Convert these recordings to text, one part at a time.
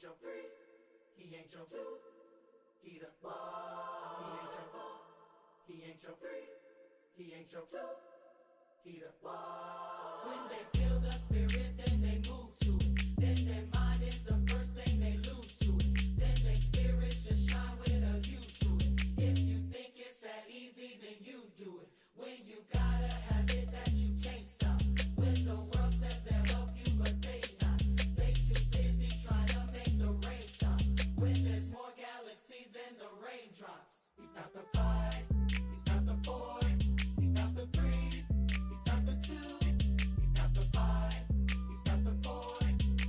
ain't your three, he ain't your two, he the ball. He ain't your four, he ain't your three, he ain't your two, he the ball. When they feel the spirit, then they move to it. Then their mind is the first thing they lose to it. Then their spirits just shine with a hue to it. If you think it's that easy, then you do it. When you gotta have it that you can't stop. When the world says they'll help you, but they not. They too busy trying to make the rain stop. When there's more galaxies than the raindrops. He's not the 5, he's not the 4, he's not the 3, he's not the 2, he's not the 5, he's not the 4,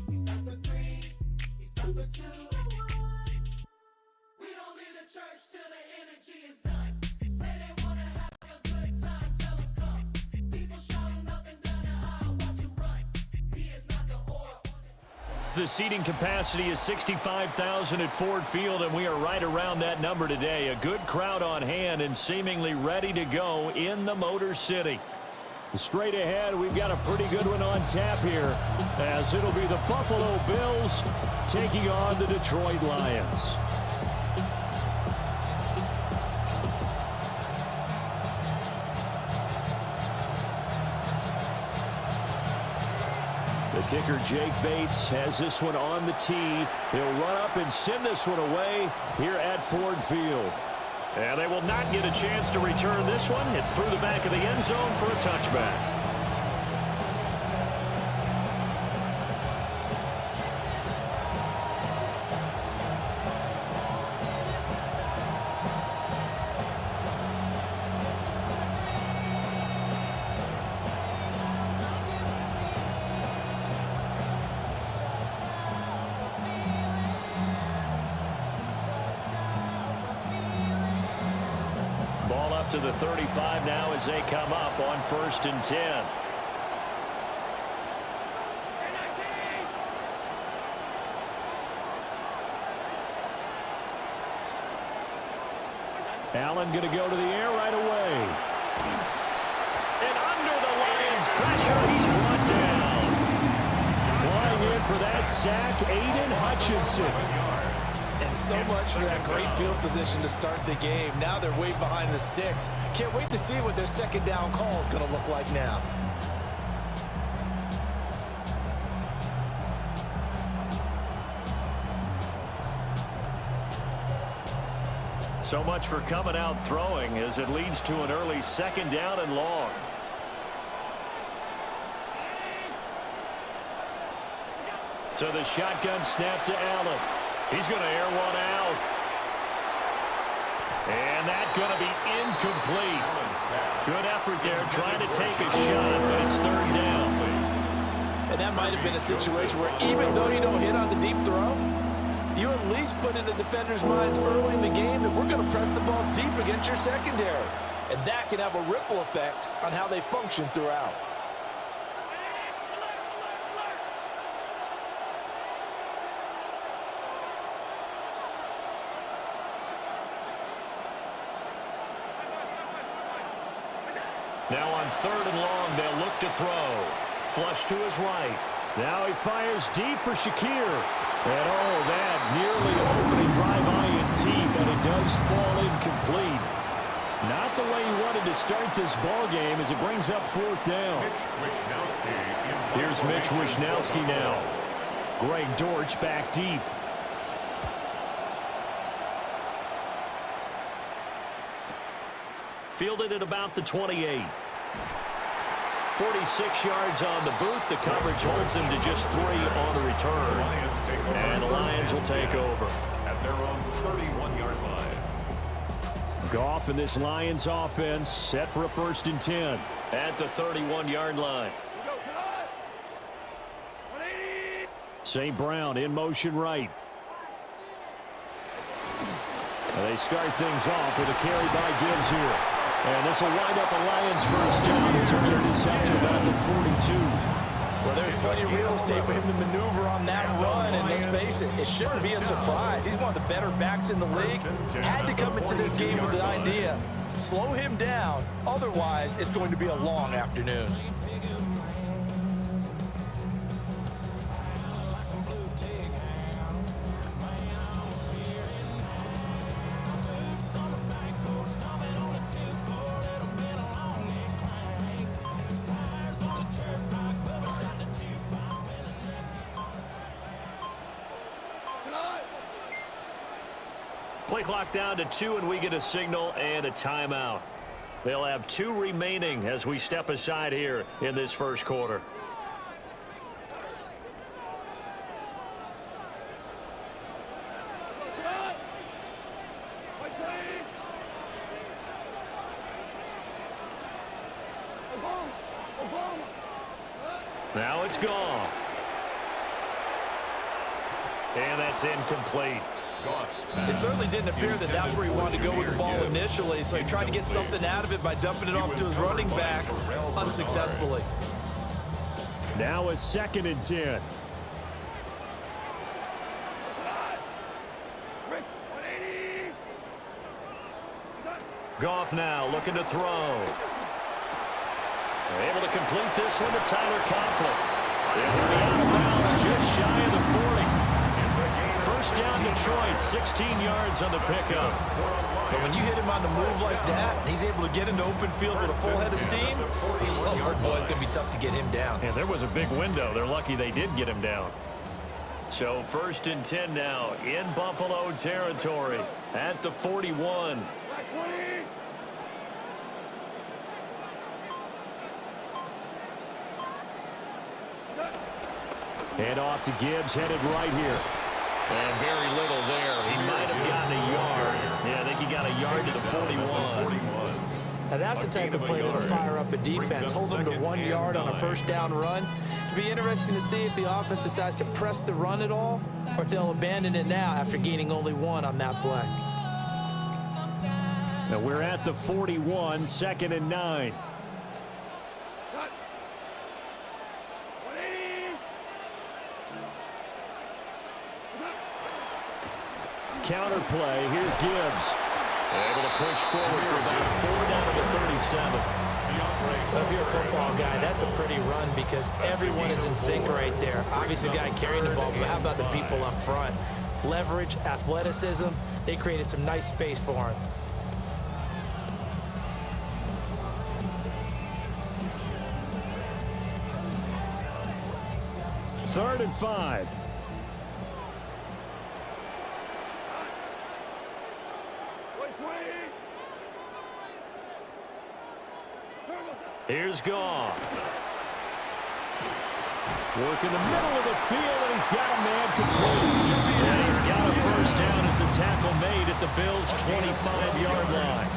he's not the 3, he's not the 2. We don't leave the church till the energy is done. Say they wanna have a good time, tell them come. People shouting up and down the aisle, watch him run. He is not the or. The seating capacity is 65,000 at Ford Field, and we are right around that number today. A good crowd on hand and seemingly ready to go in the Motor City. Straight ahead, we've got a pretty good one on tap here, as it'll be the Buffalo Bills taking on the Detroit Lions. The kicker, Jake Bates, has this one on the tee. He'll run up and send this one away here at Ford Field. And they will not get a chance to return this one. It's through the back of the end zone for a touchback. Ball up to the 35 now as they come up on 1st and 10. Allen going to go to the air right away. And under the Lions' pressure, he's brought down. Flying in for that sack, Aiden Hutchinson. And so much for that great field position to start the game. Now they're way behind the sticks. Can't wait to see what their second down call is going to look like now. So much for coming out throwing as it leads to an early 2nd down and long. So the shotgun snap to Allen. He's going to air one out. And that's going to be incomplete. Good effort there trying to take a shot, but it's 3rd down. And that might have been a situation where even though you don't hit on the deep throw, you at least put in the defenders' minds early in the game that we're going to press the ball deep against your secondary. And that can have a ripple effect on how they function throughout. Now on 3rd and long, they'll look to throw. Flush to his right. Now he fires deep for Shakir. And oh, that nearly opening drive INT, but it does fall incomplete. Not the way he wanted to start this ball game as it brings up 4th down. Here's Mitch Wishnowsky now. Greg Dortch back deep. Fielded at about the 28. 46 yards on the boot. The coverage holds him to just 3 on the return. And the Lions will take over. At their own 31-yard line. Goff and this Lions offense set for a 1st and 10. At the 31-yard line. St. Brown in motion right. They start things off with a carry by Gibbs here. And this will wind up a Lions 1st down as they're getting this out to about the 42. Well, there's plenty of real estate for him to maneuver on that run, and let's face it, it shouldn't be a surprise. He's one of the better backs in the league. Had to come into this game with the idea, slow him down, otherwise it's going to be a long afternoon. Play clock down to 2, and we get a signal and a timeout. They'll have 2 remaining as we step aside here in this first quarter. Now it's gone. And that's incomplete. It certainly didn't appear that that's where he wanted to go with the ball initially, so he tried to get something out of it by dumping it off to his running back unsuccessfully. Now a 2nd and 10. Goff now looking to throw. Able to complete this one to Tyler Conklin. He'll be out of bounds just shy of the 40. First down Detroit, 16 yards on the pickup. But when you hit him on the move like that, and he's able to get into open field with a full head of steam, oh boy, it's going to be tough to get him down. And there was a big window. They're lucky they did get him down. So 1st and 10 now in Buffalo territory at the 41. Hand off to Gibbs, headed right here. And very little there. He might have gotten a yard. Yeah, I think he got a yard to the 41. Now that's the type of play that'll fire up a defense. Hold them to 1 yard on a first down run. It'll be interesting to see if the offense decides to press the run at all, or if they'll abandon it now after gaining only 1 on that play. Now we're at the 41, 2nd and 9. Counter play. Here's Gibbs. Able to push forward for about 4 down to the 37. If you're a football guy, that's a pretty run because everyone is in sync right there. Obviously, the guy carrying the ball, but how about the people up front? Leverage, athleticism, they created some nice space for him. Third and 5. Here's Goff. Work in the middle of the field, and he's got a man complete. And he's got a first down as a tackle made at the Bills' 25-yard line.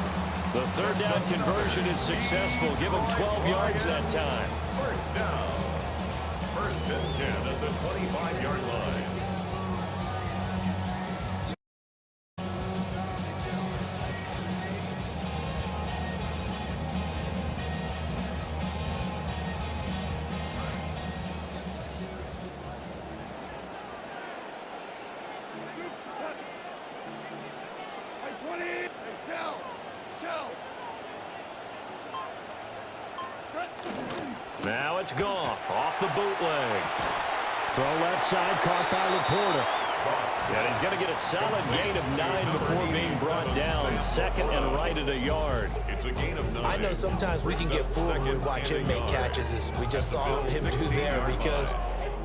The 3rd down conversion is successful. Give him 12 yards that time. First down. 1st and 10 at the 25-yard line. Now it's Goff off the bootleg. Throw left side, caught by Laporta. And he's going to get a solid gain of 9 before being brought down. 2nd and right at a yard. It's a gain of 9. I know sometimes we can get fooled when we watch him make catches, as we just saw him do there, because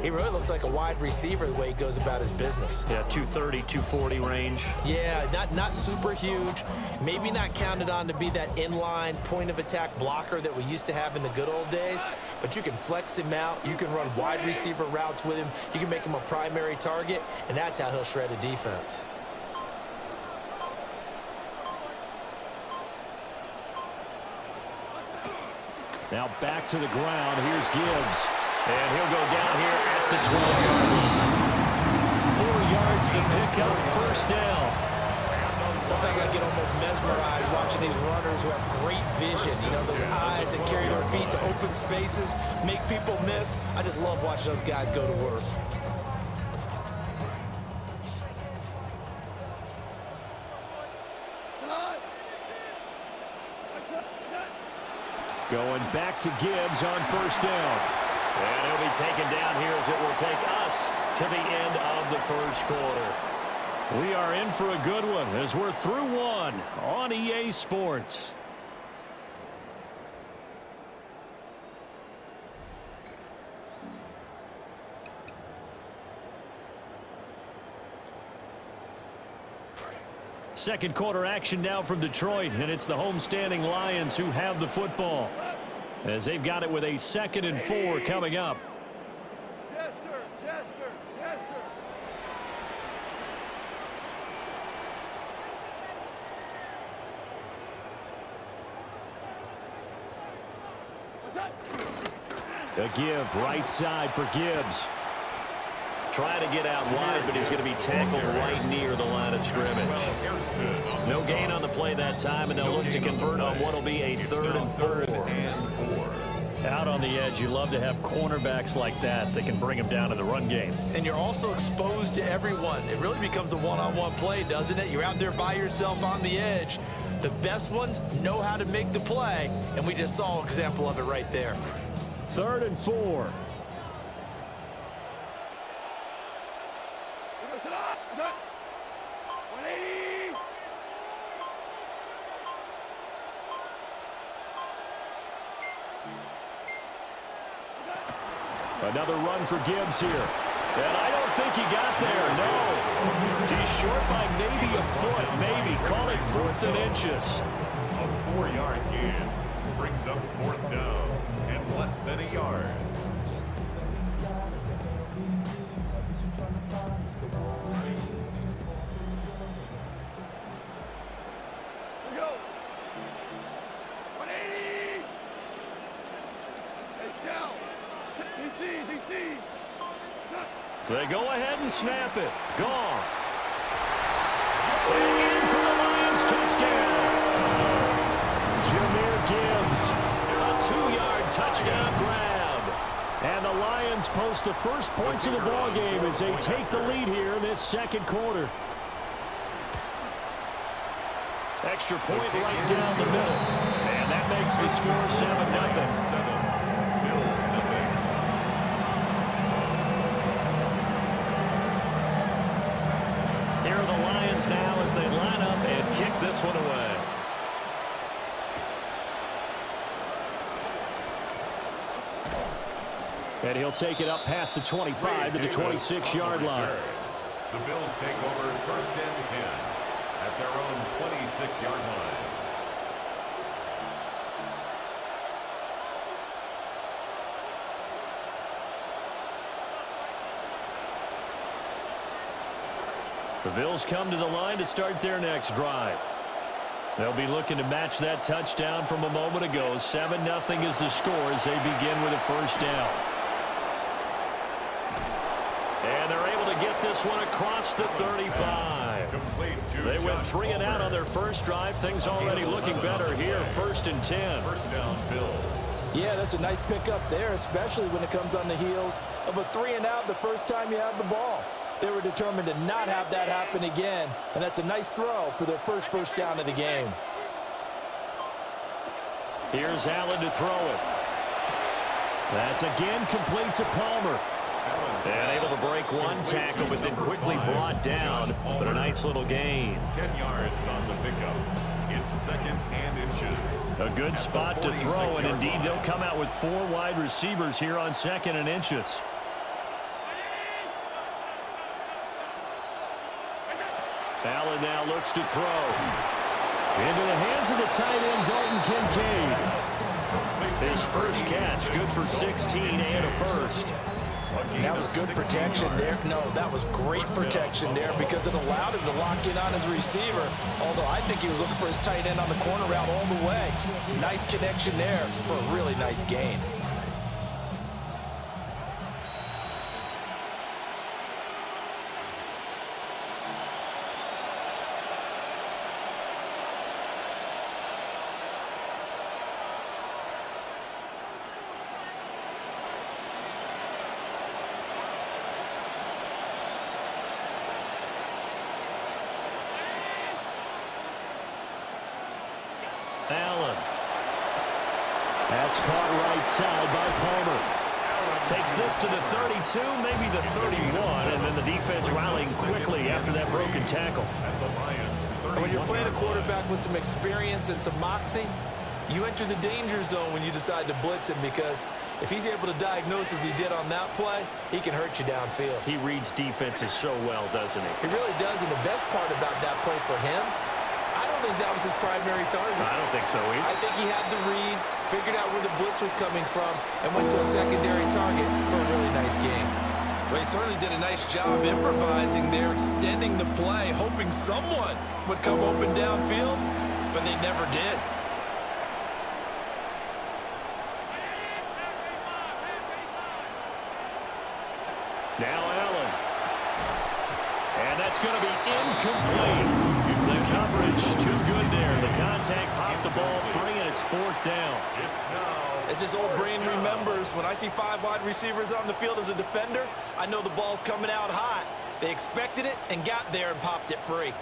he really looks like a wide receiver the way he goes about his business. Yeah, 230, 240 range. Yeah, not super huge. Maybe not counted on to be that inline point-of-attack blocker that we used to have in the good old days, but you can flex him out. You can run wide receiver routes with him. You can make him a primary target, and that's how he'll shred a defense. Now back to the ground. Here's Gibbs. And he'll go down here at the 12-yard line. 4 yards to pick up, first down. Sometimes I get almost mesmerized watching these runners who have great vision. You know, those eyes that carry their feet to open spaces, make people miss. I just love watching those guys go to work. Going back to Gibbs on first down. And he'll be taken down here as it will take us to the end of the first quarter. We are in for a good one as we're through 1 on EA Sports. Second quarter action now from Detroit, and it's the homestanding Lions who have the football, as they've got it with a 2nd and 4 coming up. Yes, sir. Yes, sir. Yes, sir. A give, right side for Gibbs. Trying to get out wide, but he's going to be tackled right near the line of scrimmage. No gain on the play that time, and they'll look to convert on what will be a 3rd and 4. Out on the edge, you love to have cornerbacks like that that can bring them down to the run game. And you're also exposed to everyone. It really becomes a one-on-one play, doesn't it? You're out there by yourself on the edge. The best ones know how to make the play, and we just saw an example of it right there. 3rd and 4. Another run for Gibbs here. And I don't think he got there, no. He's short by maybe a foot, maybe. Call it 4th and inches. A 4-yard gain brings up 4th down and less than a yard. They go ahead and snap it. Goff. And in for the Lions touchdown. Jahmyr Gibbs. A 2-yard touchdown grab. And the Lions post the first points of the ballgame as they take the lead here in this 2nd quarter. Extra point right down the middle. And that makes the score 7-0. Now as they line up and kick this one away. And he'll take it up past the 25 to the 26-yard line. The Bills take over 1st and 10 at their own 26-yard line. The Bills come to the line to start their next drive. They'll be looking to match that touchdown from a moment ago. 7-0 is the score as they begin with a 1st down. And they're able to get this one across the 35. They went 3 and out on their first drive. Things already looking better here. 1st and 10. 1st down, Bills. Yeah, that's a nice pickup there, especially when it comes on the heels of a 3 and out the first time you have the ball. They were determined to not have that happen again, and that's a nice throw for their first down of the game. Here's Allen to throw it. That's again complete to Palmer. And able to break one tackle, but then quickly brought down. But a nice little gain. 10 yards on the pickup. It's 2nd and inches. A good spot to throw, and indeed they'll come out with 4 wide receivers here on 2nd and inches. Allen now looks to throw. Into the hands of the tight end, Dalton Kincaid. His first catch, good for 16 and a 1st. That was good protection there. No, that was great protection there because it allowed him to lock in on his receiver. Although I think he was looking for his tight end on the corner route all the way. Nice connection there for a really nice gain. Allen. That's caught right side by Palmer. Takes this to the 32, maybe the 31, and then the defense rallying quickly after that broken tackle. When you're playing a quarterback with some experience and some moxie, you enter the danger zone when you decide to blitz him, because if he's able to diagnose as he did on that play, he can hurt you downfield. He reads defenses so well, doesn't he? He really does, and the best part about that play for him don't think that was his primary target. I don't think so either. I think he had the read, figured out where the blitz was coming from, and went to a secondary target for a really nice game. Well, he certainly did a nice job improvising there, extending the play, hoping someone would come open downfield, but they never did. Now Allen. And that's going to be incomplete. The coverage too good there. The contact popped the ball free, and it's 4th down. As his old brain remembers, when I see 5 wide receivers on the field as a defender, I know the ball's coming out hot. They expected it and got there and popped it free.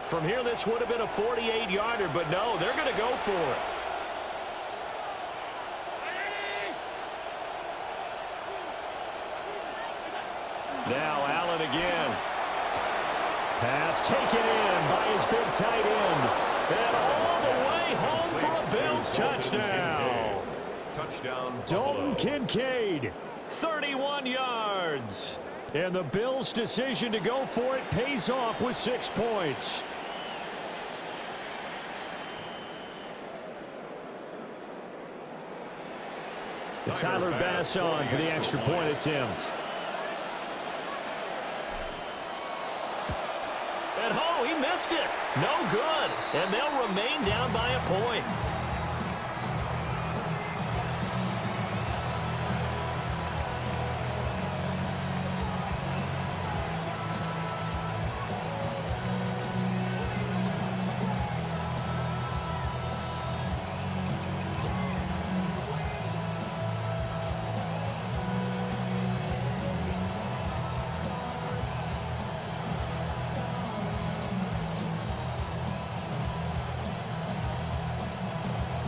From here, this would have been a 48-yarder, but no, they're going to go for it. Now Allen again. Pass taken in by his big tight end. And all the way home for a Bills touchdown. Touchdown, Dalton Kincaid, 31 yards. And the Bills' decision to go for it pays off with 6 points. Tyler Bass on for the extra point attempt. And oh, he missed it. No good. And they'll remain down by a point.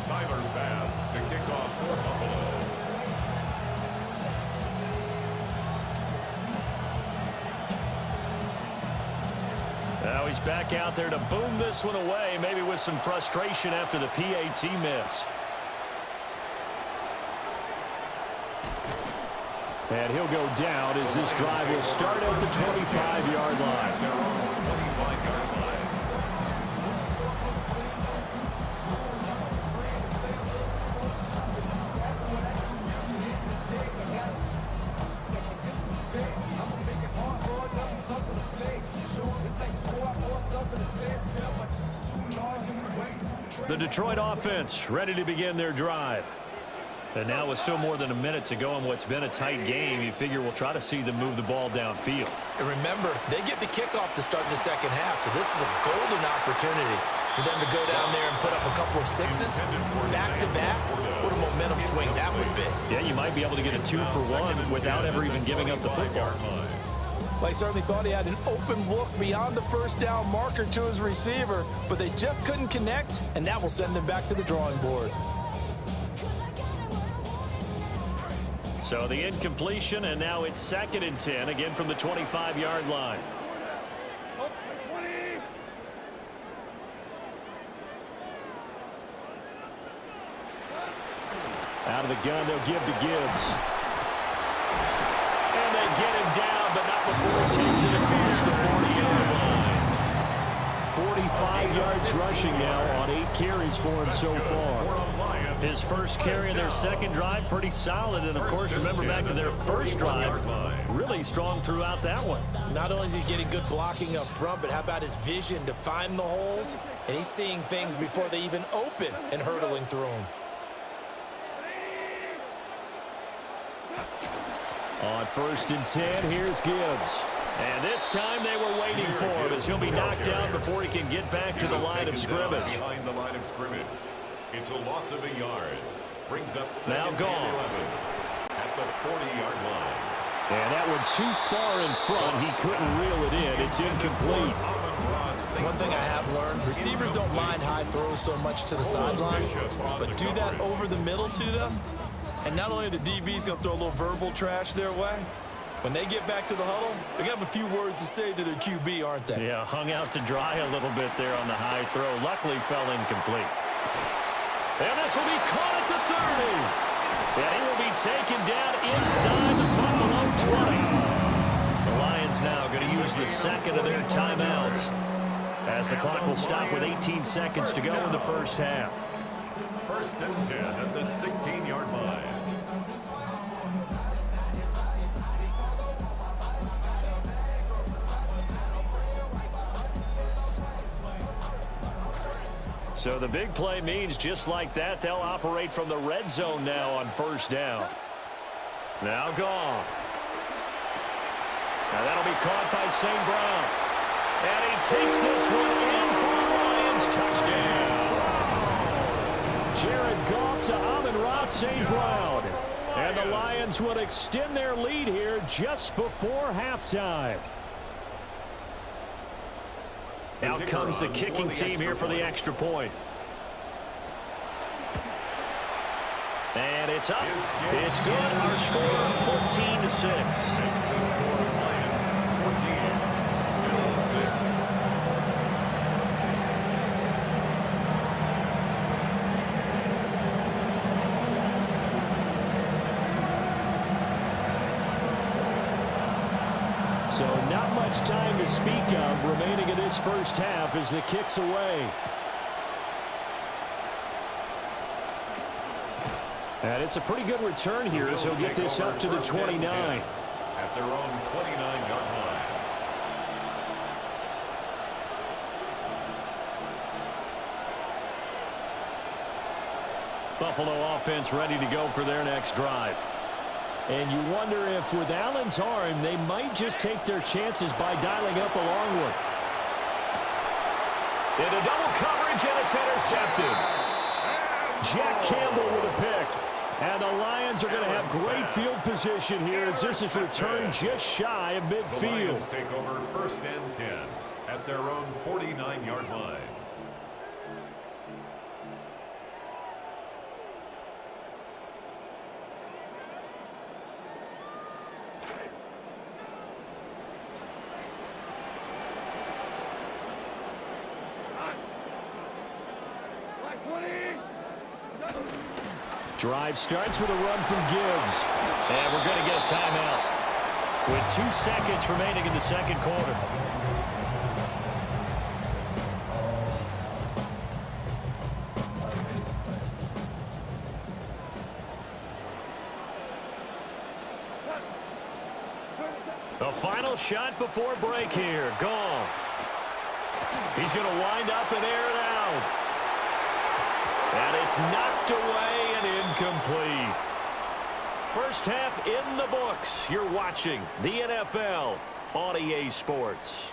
Tyler Bass to kick off for Buffalo. Now he's back out there to boom this one away, maybe with some frustration after the PAT miss. And he'll go down as this drive will start at the 25-yard line. 25-yard line. The Detroit offense ready to begin their drive. And now with still more than a minute to go in what's been a tight game, you figure we'll try to see them move the ball downfield. And remember, they get the kickoff to start the second half, so this is a golden opportunity for them to go down there and put up a couple of sixes back-to-back. What a momentum swing that would be. Yeah, you might be able to get a 2-for-1 without ever even giving up the football. Well, he certainly thought he had an open look beyond the first down marker to his receiver, but they just couldn't connect, and that will send them back to the drawing board. So the incompletion, and now it's 2nd and 10, again from the 25-yard line. Out of the gun, they'll give to Gibbs. And they get him down, but not before he takes it across the 40-yard line. 45 yards rushing now on 8 carries for him so far. His first carry of their second drive, pretty solid. And, of course, remember back to their first drive, really strong throughout that one. Not only is he getting good blocking up front, but how about his vision to find the holes? And he's seeing things before they even open and hurtling through them. On 1st and 10, here's Gibbs. And this time they were waiting for him as he'll be knocked out before he can get back to the line of scrimmage. Behind the line of scrimmage. It's a loss of a yard. Brings up now gone. 11 at the 40-yard line. And that one too far in front. He couldn't reel it in. It's incomplete. One thing I have learned, receivers don't mind high throws so much to the sideline, but do that over the middle to them. And not only are the DBs going to throw a little verbal trash their way, when they get back to the huddle, they're going to have a few words to say to their QB, aren't they? Yeah, hung out to dry a little bit there on the high throw. Luckily fell incomplete. And this will be caught at the 30. And he will be taken down inside the Buffalo 20. The Lions now going to use the second of their timeouts. as the clock will stop with 18 seconds to go in the first half. First and 10 at the 16-yard line. So the big play means just like that, they'll operate from the red zone now on first down. Now Goff. Now that'll be caught by St. Brown. And he takes this one in for the Lions touchdown. Jared Goff to Amon-Ra St. Brown. And the Lions would extend their lead here just before halftime. Out comes the kicking team here for the extra point. And it's up. It's good. Our score 14-6. So not much time to speak of remaining in this first half as the kick's away. And it's a pretty good return here as he'll get this up to the 29. At their own 29-yard line. Buffalo offense ready to go for their next drive. And you wonder if with Allen's arm, they might just take their chances by dialing up a long one. Into double coverage, and it's intercepted. Jack Campbell with a pick. And the Lions are going to have great field position here as this is returned just shy of midfield. The Lions take over first and 10 at their own 49-yard line. Drive starts with a run from Gibbs. And we're going to get a timeout with 2 seconds remaining in the second quarter. The final shot before break here. Goff. He's going to wind up and air it out. And it's knocked away and incomplete. First half in the books. You're watching the NFL on EA Sports.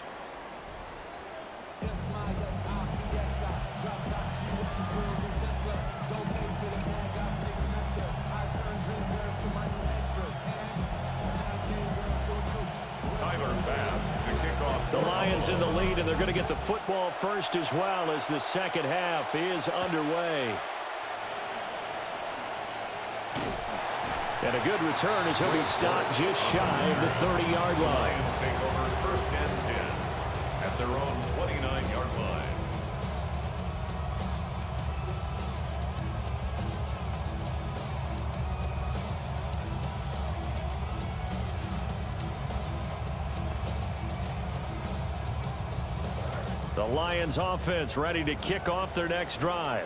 The Lions in the lead, and they're going to get the football first as well as the second half is underway. And a good return as he'll be stopped just shy of the 30-yard line. Lions take over first and 10 at their own 29-yard line. The Lions offense ready to kick off their next drive.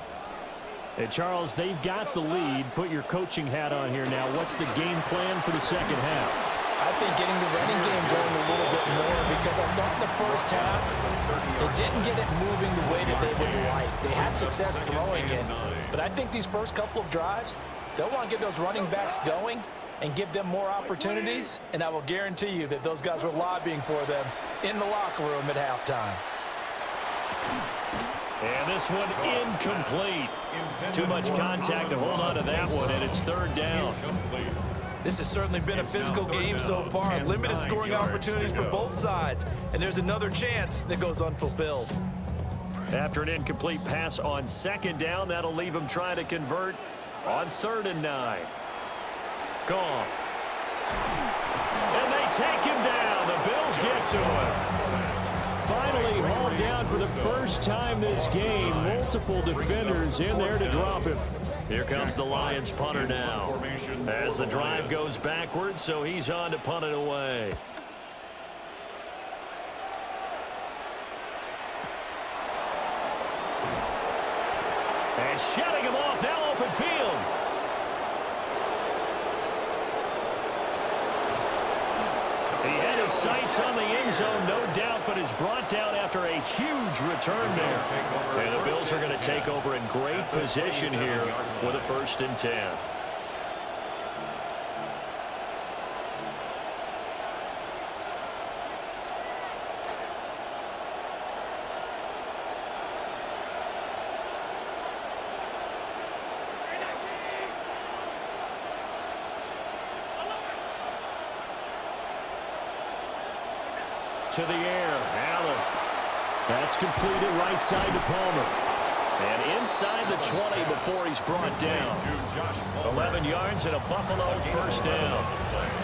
And Charles, they've got the lead. Put your coaching hat on here now. What's the game plan for the second half? I think getting the running game going a little bit more because I thought in the first half they didn't get it moving the way that they would like. They had success throwing it, but I think these first couple of drives, they'll want to get those running backs going and give them more opportunities, and I will guarantee you that those guys were lobbying for them in the locker room at halftime. And this one incomplete. Too much contact to hold on to that one, and it's third down. This has certainly been a physical game so far. Limited scoring opportunities for both sides, and there's another chance that goes unfulfilled. After an incomplete pass on second down, that'll leave him trying to convert on 3rd and 9. Gone. And they take him down. The Bills get to him. Finally hauled down for the first time this game. Multiple defenders in there to drop him. Here comes the Lions punter now as the drive goes backwards, so he's on to punt it away. And shutting him off, now open field. He had his sights on the end zone, no doubt, but is brought down after a huge return there. And the Bills are going to take over in great position here with a 1st and 10. To the air, Allen. That's completed right side to Palmer. And inside the 20 before he's brought down. 11 yards and a Buffalo 1st down.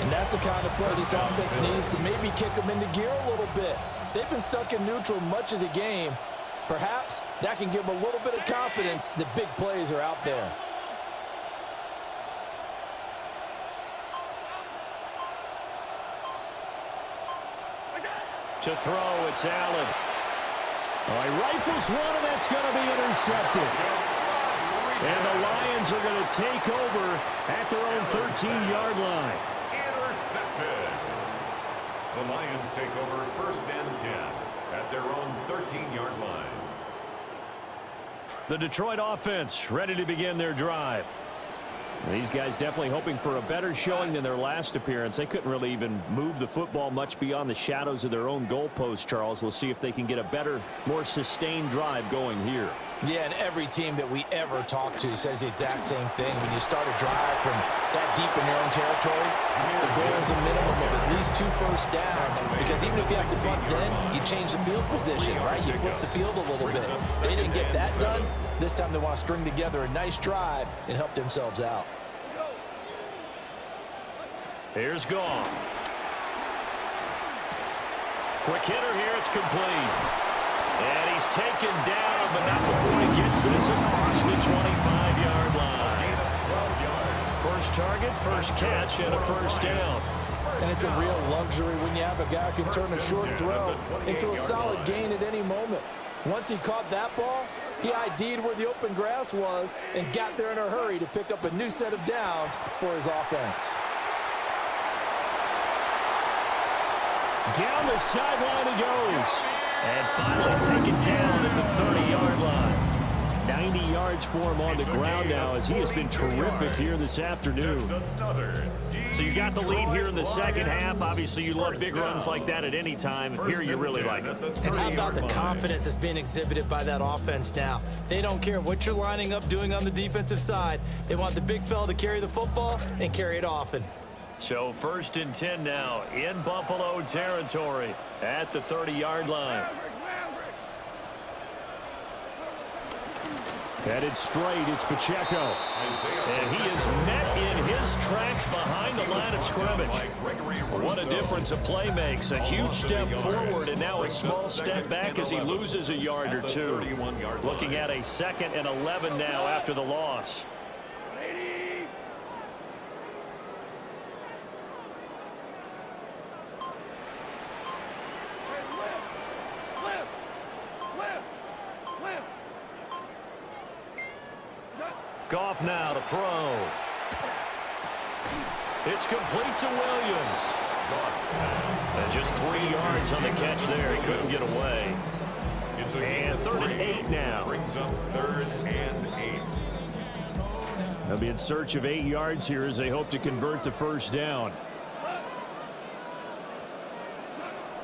And that's the kind of play this offense needs to maybe kick them into gear a little bit. They've been stuck in neutral much of the game. Perhaps that can give them a little bit of confidence that big plays are out there. To throw, it's Allen. He rifles one, and that's going to be intercepted. And the Lions are going to take over at their own 13-yard line. Intercepted. The Lions take over 1st and 10 at their own 13-yard line. The Detroit offense ready to begin their drive. These guys definitely hoping for a better showing than their last appearance. They couldn't really even move the football much beyond the shadows of their own goalpost, Charles. We'll see if they can get a better, more sustained drive going here. Yeah, and every team that we ever talk to says the exact same thing. When you start a drive from that deep in your own territory, the goal is a minimum of at least 2 first downs. Because even if you have to punt then, you change the field position, right? You flip the field a little bit. They didn't get that done. This time they want to string together a nice drive and help themselves out. Here's Goff. Quick hitter here, it's complete. And he's taken down, but not before he gets this across the 25-yard line. First target, first catch, and a 1st down. And it's a real luxury when you have a guy who can turn a short throw into a solid gain at any moment. Once he caught that ball, he ID'd where the open grass was and got there in a hurry to pick up a new set of downs for his offense. Down the sideline he goes. And finally taken down at the 30-yard line. 90 yards for him on the ground now as he has been terrific here this afternoon. So you got the lead here in the second half. Obviously, you love big runs like that at any time. Here you really like it. And how about the confidence that's being exhibited by that offense now? They don't care what you're lining up doing on the defensive side. They want the big fella to carry the football and carry it often. So 1st and 10 now in Buffalo territory at the 30-yard line. Headed straight, it's Pacheco. And he is met in his tracks behind the line of scrimmage. What a difference a play makes. A huge step forward and now a small step back as he loses a yard or two. Looking at a 2nd and 11 now after the loss. Goff now to throw. It's complete to Williams. And just 3 yards on the catch there. He couldn't get away. And 3rd and 8 now. Brings up 3rd and 8. They'll be in search of 8 yards here as they hope to convert the 1st down.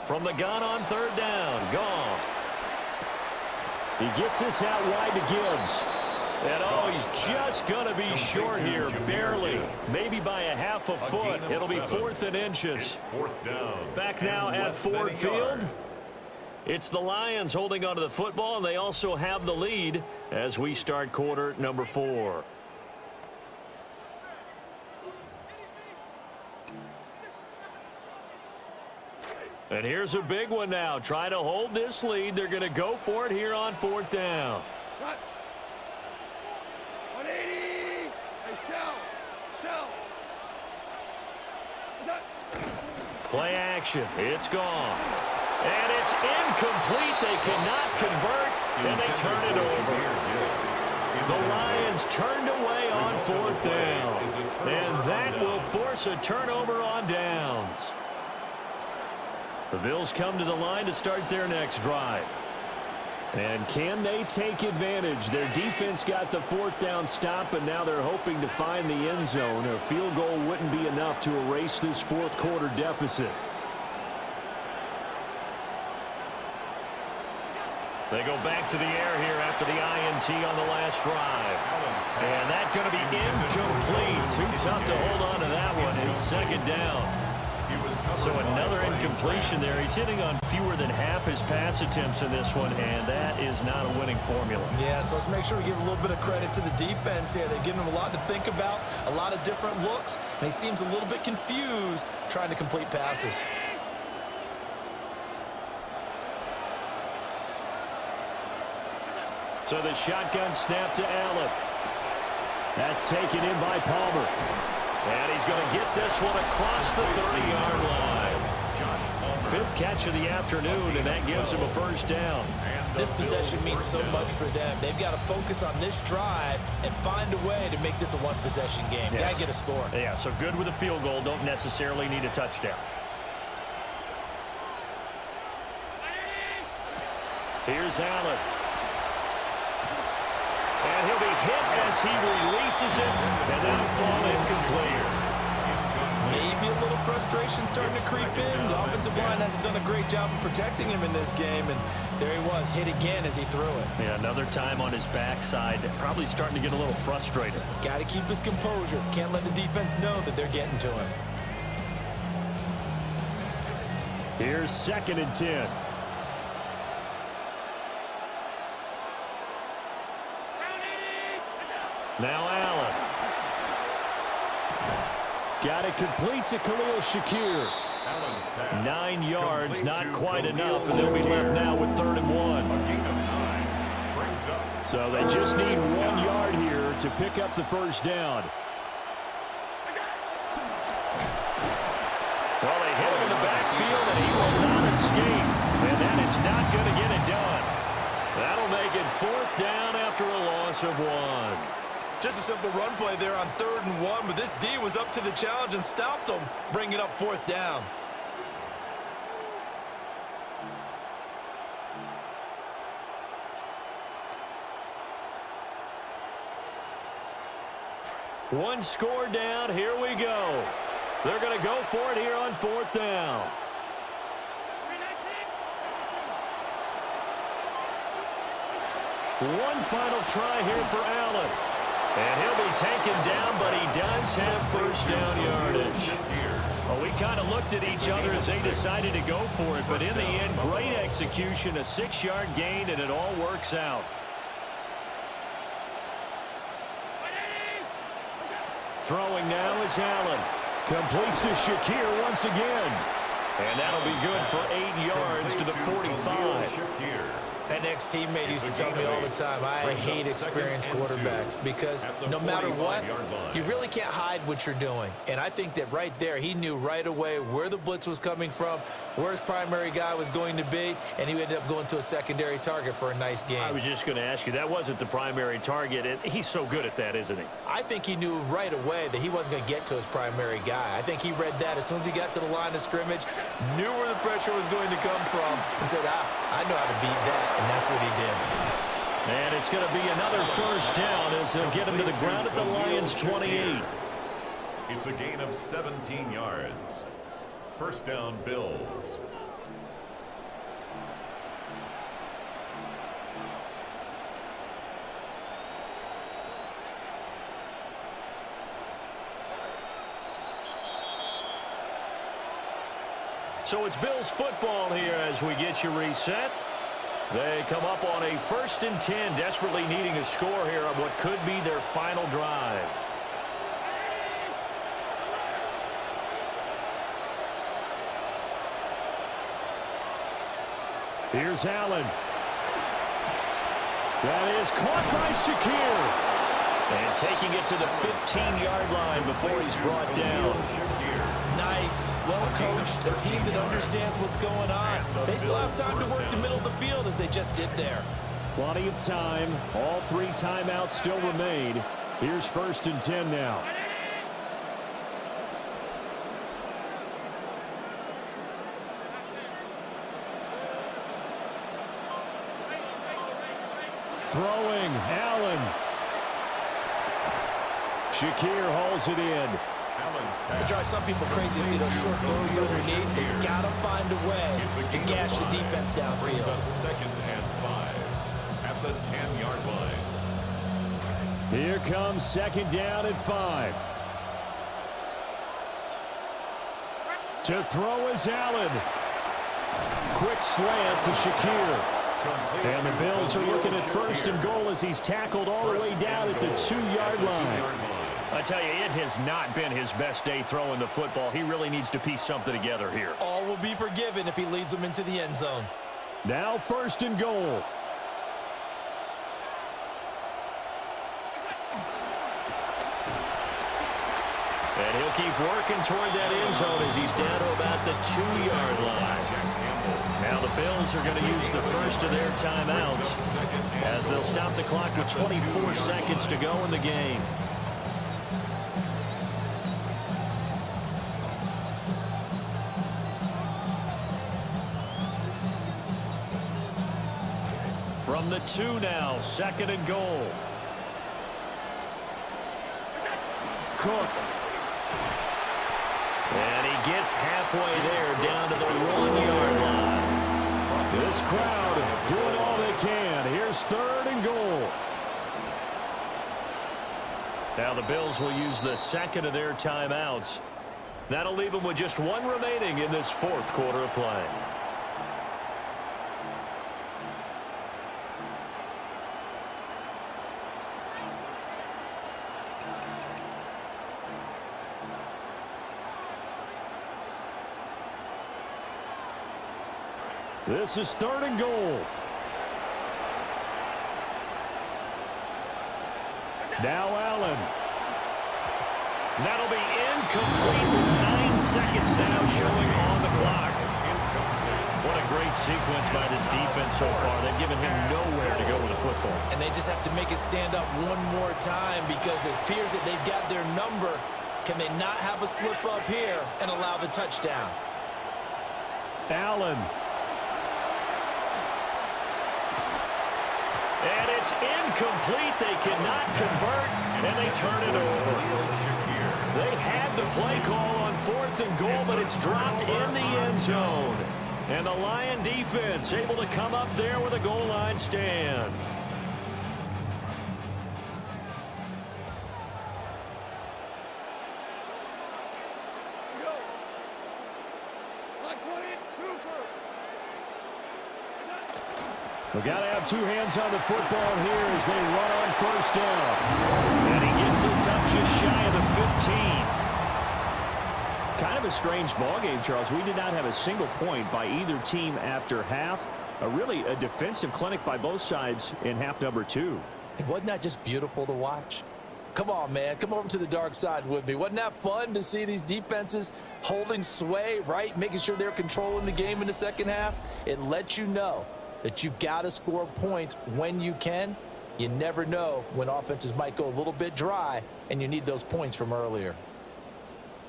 From the gun on 3rd down, Goff. He gets this out wide to Gibbs. And, he's just going to be short here, barely. Maybe by a half a foot. It'll be 4th and inches. 4th down. Back now at Ford Field. It's the Lions holding onto the football, and they also have the lead as we start quarter number 4. And here's a big one now. Trying to hold this lead. They're going to go for it here on 4th down. Cut. 180. Hey, shell. Play action. It's gone. And it's incomplete. They cannot convert, and they turn it over. The Lions turned away on fourth down. And that will force a turnover on downs. The Bills come to the line to start their next drive. And can they take advantage? Their defense got the fourth down stop, and now they're hoping to find the end zone. A field goal wouldn't be enough to erase this fourth quarter deficit. They go back to the air here after the INT on the last drive. And that's going to be incomplete. Too tough to hold on to that one. It's second down. So another incompletion there. He's hitting on fewer than half his pass attempts in this one, and that is not a winning formula. Yeah, so let's make sure we give a little bit of credit to the defense here. They've given him a lot to think about, a lot of different looks, and he seems a little bit confused trying to complete passes. So the shotgun snap to Allen. That's taken in by Palmer. And he's going to get this one across the 30-yard line. Fifth catch of the afternoon, and that gives him a first down. This possession means so much for them. They've got to focus on this drive and find a way to make this a one-possession game. Yes. Got to get a score. Yeah, so good with a field goal. Don't necessarily need a touchdown. Here's Allen. And he'll be hit as he releases it, and that'll fall incomplete. Maybe a little frustration starting to creep in. The offensive line hasn't done a great job of protecting him in this game, and there he was, hit again as he threw it. Yeah, another time on his backside, probably starting to get a little frustrated. Got to keep his composure. Can't let the defense know that they're getting to him. Here's 2nd and 10. Now Allen. Got it complete to Khalil Shakir. 9 yards, not quite enough, and they'll be left now with 3rd and 1. So they just need 1 yard here to pick up the first down. Well, they hit him in the backfield, and he will not escape. And that is not going to get it done. That'll make it 4th down after a loss of 1. Just a simple run play there on 3rd and 1, but this D was up to the challenge and stopped them, bringing up 4th down. One score down. Here we go. They're going to go for it here on 4th down. One final try here for Allen. And he'll be taken down, but he does have first down yardage. Well, we kind of looked at each other as they decided to go for it, but in the end, great execution, a 6-yard gain, and it all works out. Throwing now is Allen. Completes to Shakir once again. And that'll be good for 8 yards to the 45. An ex-teammate used to tell me all the time, I hate experienced quarterbacks because no matter what, you really can't hide what you're doing. And I think that right there, he knew right away where the blitz was coming from, where his primary guy was going to be, and he ended up going to a secondary target for a nice game. I was just going to ask you, that wasn't the primary target, and he's so good at that, isn't he? I think he knew right away that he wasn't going to get to his primary guy. I think he read that as soon as he got to the line of scrimmage, knew where the pressure was going to come from, and said, I know how to beat that. And that's what he did. And it's going to be another first down as they'll get him to the ground at the Lions' 28. It's a gain of 17 yards. First down, Bills. So it's Bills football here as we get you reset. They come up on a 1st and 10, desperately needing a score here on what could be their final drive. Here's Allen. That is caught by Shakir. And taking it to the 15-yard line before he's brought down. Nice, well-coached, a team that understands what's going on. They still have time to work the middle of the field as they just did there. Plenty of time. All 3 timeouts still remain. Here's 1st and 10 now. Throwing, Allen. Shakir hauls it in. It drives some people crazy to see those short throws underneath. They got to find a way to gash the defense downfield. It's 2nd and 5 at the 10-yard line. Here comes 2nd down and 5. To throw is Allen. Quick slant to Shakir. And the Bills are looking at 1st and goal as he's tackled all the way down at the 2-yard line. I tell you, it has not been his best day throwing the football. He really needs to piece something together here. All will be forgiven if he leads them into the end zone. Now 1st and goal. And he'll keep working toward that end zone as he's down to about the 2-yard line. Now the Bills are going to use the first of their timeouts as they'll stop the clock with 24 seconds to go in the game. From the 2 now, 2nd and goal. Cook. And he gets halfway there down to the 1-yard line. This crowd doing all they can. Here's 3rd and goal. Now the Bills will use the 2nd of their timeouts. That'll leave them with just 1 remaining in this 4th quarter of play. This is 3rd and goal. Now Allen. That'll be incomplete with 9 seconds now showing on the clock. What a great sequence by this defense so far. They've given him nowhere to go with the football. And they just have to make it stand up one more time because it appears that they've got their number. Can they not have a slip up here and allow the touchdown? Allen. And it's incomplete. They cannot convert, and they turn it over. They had the play call on 4th and goal, but it's dropped in the end zone. And the Lion defense able to come up there with a goal line stand. We've got to have 2 hands on the football here as they run on 1st down. And he gets this up just shy of the 15. Kind of a strange ball game, Charles. We did not have a single point by either team after half. Really a defensive clinic by both sides in half number 2. Wasn't that just beautiful to watch? Come on, man. Come over to the dark side with me. Wasn't that fun to see these defenses holding sway, right? Making sure they're controlling the game in the second half. It lets you know that you've got to score points when you can. You never know when offenses might go a little bit dry, and you need those points from earlier.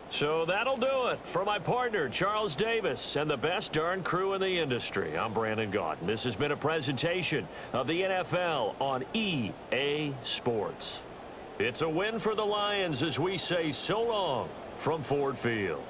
So that'll do it for my partner, Charles Davis, and the best darn crew in the industry. I'm Brandon Gaudin. This has been a presentation of the NFL on EA Sports. It's a win for the Lions as we say so long from Ford Field.